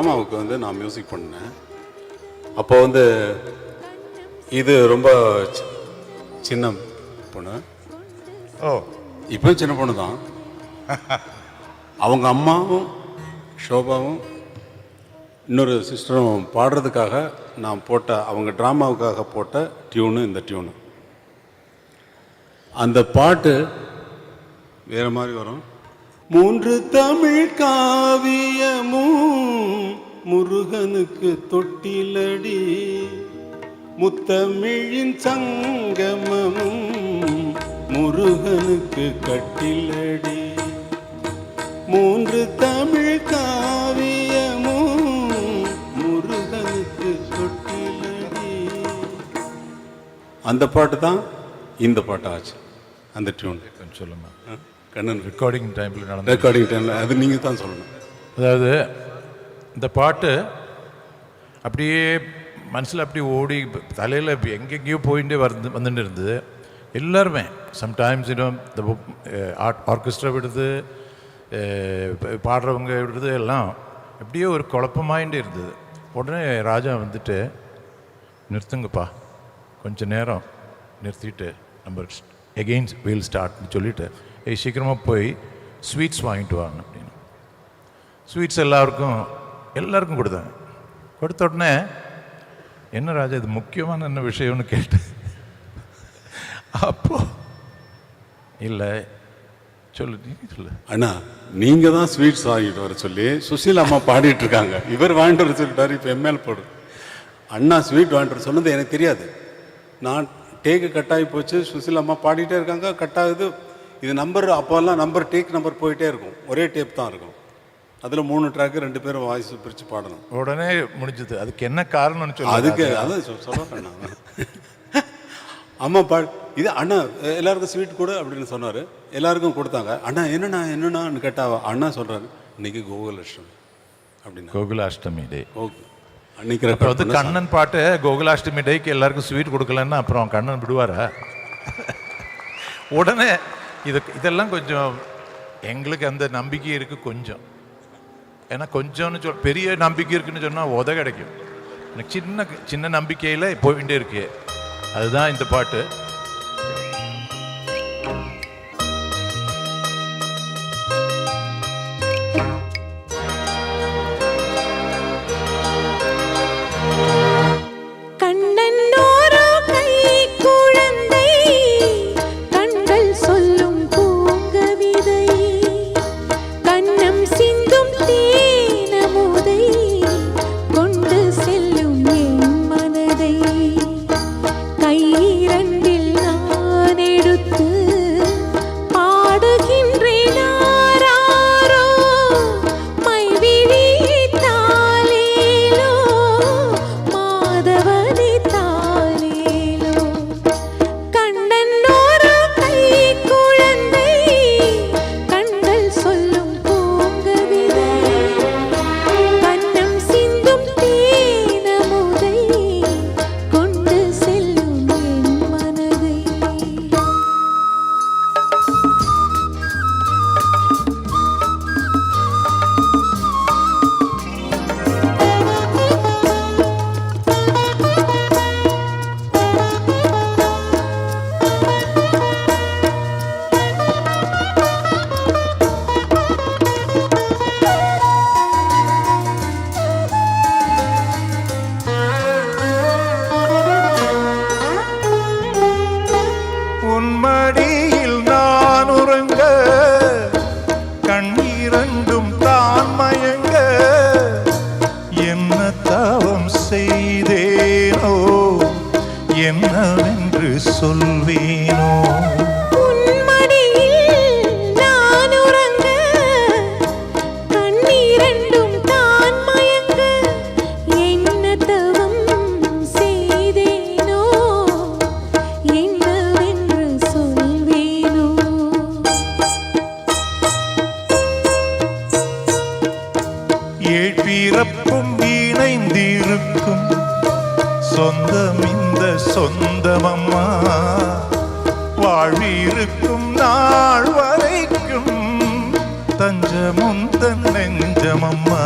ட்ராமாவுக்கு வந்து நான் மியூசிக் பண்ணேன். அப்போ வந்து இது ரொம்ப சின்ன பொண்ணு. இப்போ சின்ன பொண்ணு தான். அவங்க அம்மாவும் ஷோபாவும் இன்னொரு சிஸ்டரும் பாடுறதுக்காக நான் போட்ட, அவங்க ட்ராமாவுக்காக போட்ட டியூனு இந்த டியூனு. அந்த பாட்டு வேறு மாதிரி வரும். 3 தமிழ் காவியமும் முருகனுக்கு தொட்டிலடி, முத்தமிழின் சங்கமமும் முருகனுக்கு கட்டிலடி. 3 தமிழ் காவியமும் முருகனுக்கு தொட்டிலடி. அந்த பாட்டு தான் இந்த பாட்டு ஆச்சு. அந்த டியூன் கொஞ்சம் சொல்லுங்க. கண்ணன் ரெக்கார்டிங் டைமில் அது நீங்கள் தான் சொல்லணும். அதாவது இந்த பாட்டு அப்படியே மனசில் அப்படி ஓடி தலையில் எங்கெங்கேயோ போயிட்டே வந்துட்டு இருந்தது. எல்லாருமே சம்டைம்ஸ் இன்னும் இந்த ஆர்கெஸ்ட்ரா விடுது, பாடுறவங்க விடுறது எல்லாம் அப்படியே ஒரு குழப்பமாயிட்டே இருந்தது. உடனே ராஜா வந்துட்டு, நிறுத்துங்கப்பா, கொஞ்சம் நேரம் நிறுத்திட்டு நம்ம எகெயின்ஸ் வீல் ஸ்டார்ட்னு சொல்லிவிட்டு, சீக்கிரமாக போய் ஸ்வீட்ஸ் வாங்கிட்டு வாங்க அப்படின்னு. ஸ்வீட்ஸ் எல்லாருக்கும் கொடுத்தாங்க. கொடுத்த உடனே, என்ன ராஜா இது முக்கியமான என்ன விஷயம்னு கேட்டேன். அப்போ இல்லை சொல்லு அண்ணா, நீங்கள் தான் ஸ்வீட்ஸ் வாங்கிட்டு வர சொல்லி சுசீலா அம்மா பாடிட்டு இருக்காங்க, இவர் வாங்கிட்டு வர சொல்லிட்டாரு. இப்போ எம்எல் போடு. அண்ணா ஸ்வீட் வாங்கிட்டு வர சொன்னது எனக்கு தெரியாது. நான் டேக்கு கட்டாகி போச்சு, சுசீலா அம்மா பாடிட்டே இருக்காங்க, கட்டாகுது. இது நம்பர், அப்போல்லாம் நம்பர் டேக் நம்பர் போயிட்டே இருக்கும், ஒரே டேப் தான் இருக்கும். அதில் 3 ட்ராக்கு 2 பேரும் வாய்ஸ் பிரித்து பாடணும். உடனே முடிஞ்சது. அதுக்கு என்ன காரணம்னு சொல்லி அதுக்கு அதான் சொல்ல அம்மா இது அண்ணா எல்லாருக்கும் ஸ்வீட் கொடு அப்படின்னு சொன்னார். எல்லாருக்கும் கொடுத்தாங்க. அண்ணா என்னண்ணான்னு கேட்டாவா? அண்ணா சொல்கிறாரு, இன்னைக்கு கோகுலாஷ்டமி அப்படின்னு. கோகுலாஷ்டமி டே. ஓகே, அன்னைக்கு வந்து கண்ணன் பாட்டு கோகுலாஷ்டமி டேக்கு எல்லாருக்கும் ஸ்வீட் கொடுக்கலன்னா அப்புறம் கண்ணன் விடுவாரா? உடனே இதெல்லாம் கொஞ்சம் எங்களுக்கு அந்த நம்பிக்கை இருக்குது கொஞ்சம். ஏன்னா கொஞ்சம்னு பெரிய நம்பிக்கை இருக்குன்னு சொன்னால் உத கிடைக்கும். எனக்கு சின்ன நம்பிக்கையில் போயிட்டே இருக்கு. அதுதான் இந்த பாட்டு. என்னவென்று சொல்வேனோ? பிறப்பும் இணைந்திருக்கும் சொந்தம் இந்த சொந்தமம்மா, வாழ்விருக்கும் நாள் வரைக்கும் தஞ்சமும் தன் நெஞ்சமம்மா.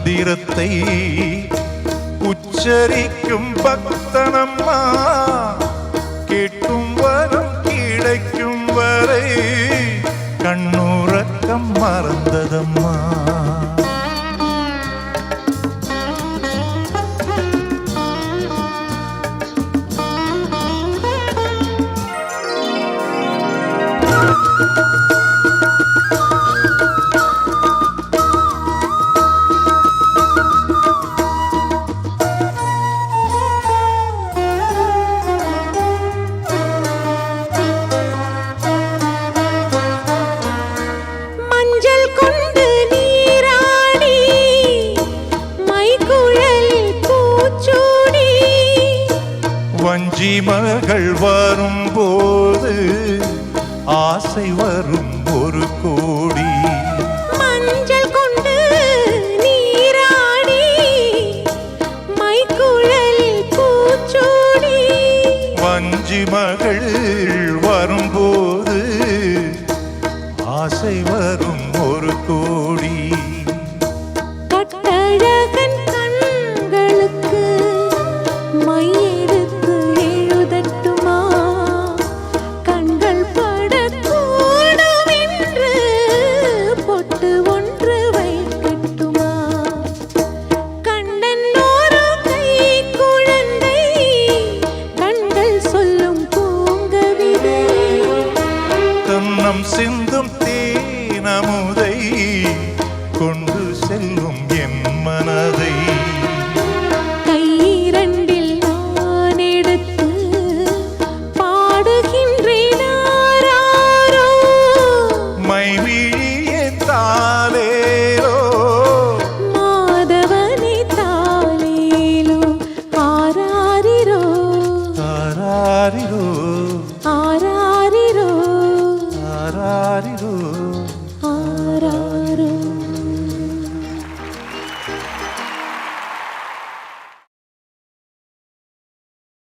மந்திரத்தை உச்சரிக்கும் பக்தனம்மா, கேட்கும் வரம் கிடைக்கும் வரை கண்ணுறக்கம் மறந்ததம்மா. வஞ்சி மகள் வரும்போது ஆசை வரும் ஒரு கோடி. மஞ்சள் கொண்டு நீராடி மைக்குழலில் பூச்சூடி. வஞ்சி மகள் வரும்போது ஆசை வரும் ஒரு கோடி. கட்டழகன் கண்களுக்கு மையெடுத்து எழுதட்டுமா, கண்கள் படக்கூடும் என்று பொட்டு ஒன்று வைக்கட்டுமா. கண்ணன் ஒரு கை குழந்தை கண்கள் சொல்லும் பூங்கவிதை. கண்ணம் சிந்த